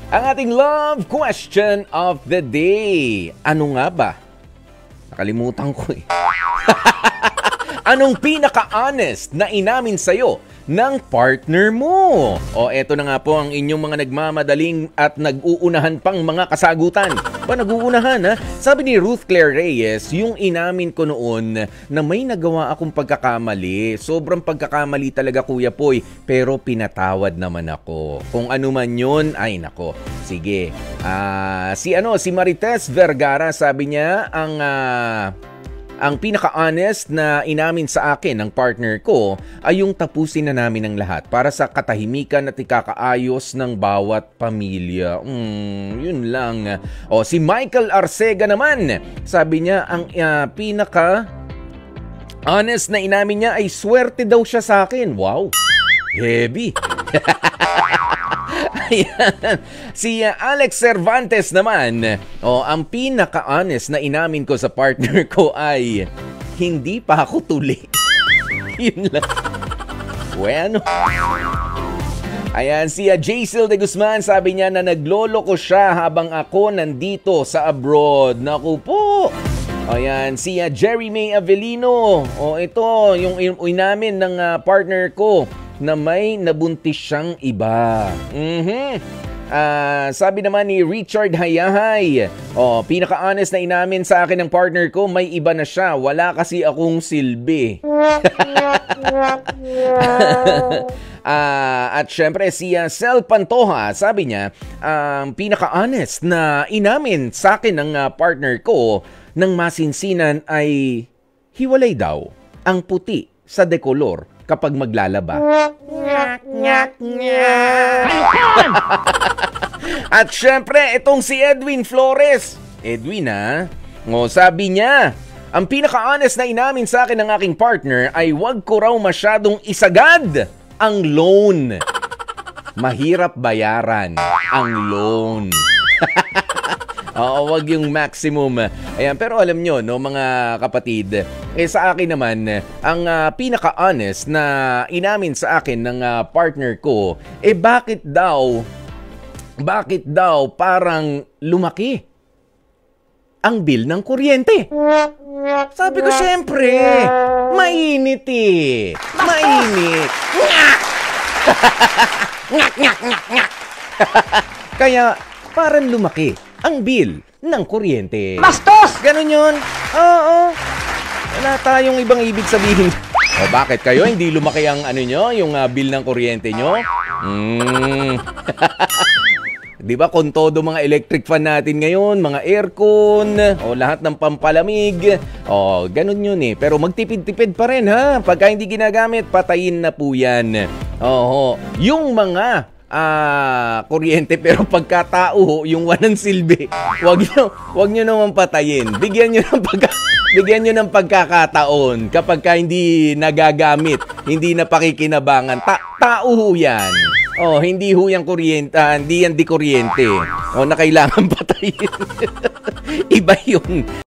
Ang ating love question of the day. Ano nga ba? Nakalimutan ko eh. Anong pinaka-honest na inamin sa'yo ng partner mo? O eto na nga po ang inyong mga nagmamadaling at nag-uunahan pang mga kasagutan. Nag-uunahan ha? Sabi ni Ruth Claire Reyes, yung inamin ko noon na may nagawa akong pagkakamali. Sobrang pagkakamali talaga Kuya Poy, pero pinatawad naman ako. Kung ano man yun, ay nako. Sige. Si Marites Vergara, sabi niya, ang pinaka-honest na inamin sa akin ng partner ko ay yung tapusin na namin ang lahat para sa katahimikan at ikakaayos ng bawat pamilya. Yun lang. Si Michael Arcega naman, sabi niya ang pinaka-honest na inamin niya ay swerte daw siya sa akin. Wow, heavy. Ayan. Si Alex Cervantes naman, ang pinaka-honest na inamin ko sa partner ko ay hindi pa ako tuli. Yun lang. Bueno. Ayan, si Jaycel de Guzman, sabi niya na naglolo ko siya habang ako nandito sa abroad. Naku po. Ayan, si Jerry May Avelino. Ito, yung inamin ng partner ko na may nabuntis siyang iba. Sabi naman ni Richard Hayahay, pinaka-honest na inamin sa akin ng partner ko, may iba na siya. Wala kasi akong silbi. At syempre si Sel Pantoja, sabi niya, pinaka-honest na inamin sa akin ng partner ko ng masinsinan ay hiwalay daw ang puti sa dekolor kapag maglalaba. At syempre, itong si Edwin Flores. Edwin sabi niya, ang pinaka-honest na inamin sa akin ng aking partner ay wag ko raw masyadong isagad ang loan. Mahirap bayaran ang loan. Wag yung maximum. Ayan, pero alam nyo, no, mga kapatid, sa akin naman, ang pinaka-honest na inamin sa akin ng partner ko, bakit daw parang lumaki ang bill ng kuryente? Sabi ko, syempre, mainit eh. Mainit. Kaya, parang lumaki ang bill ng kuryente. Bastos! Ganun yun. Oo. Wala tayong ibang ibig sabihin. Bakit kayo hindi lumaki ang yung bill ng kuryente nyo? Di ba kung todo mga electric fan natin ngayon, mga aircon, lahat ng pampalamig. Ganun yun eh. Pero magtipid-tipid pa rin ha. Pagka hindi ginagamit, patayin na po yan. Yung mga kuryente pero pagkatao yung walang silbi, wag nyo naman patayin. Bigyan nyo ng pagkakataon kapag hindi nagagamit, hindi na pakikinabangan. Tao ho yan. Hindi ho yung kuryente, hindi yan di kuryente. Na kailangan patayin. Iba yun.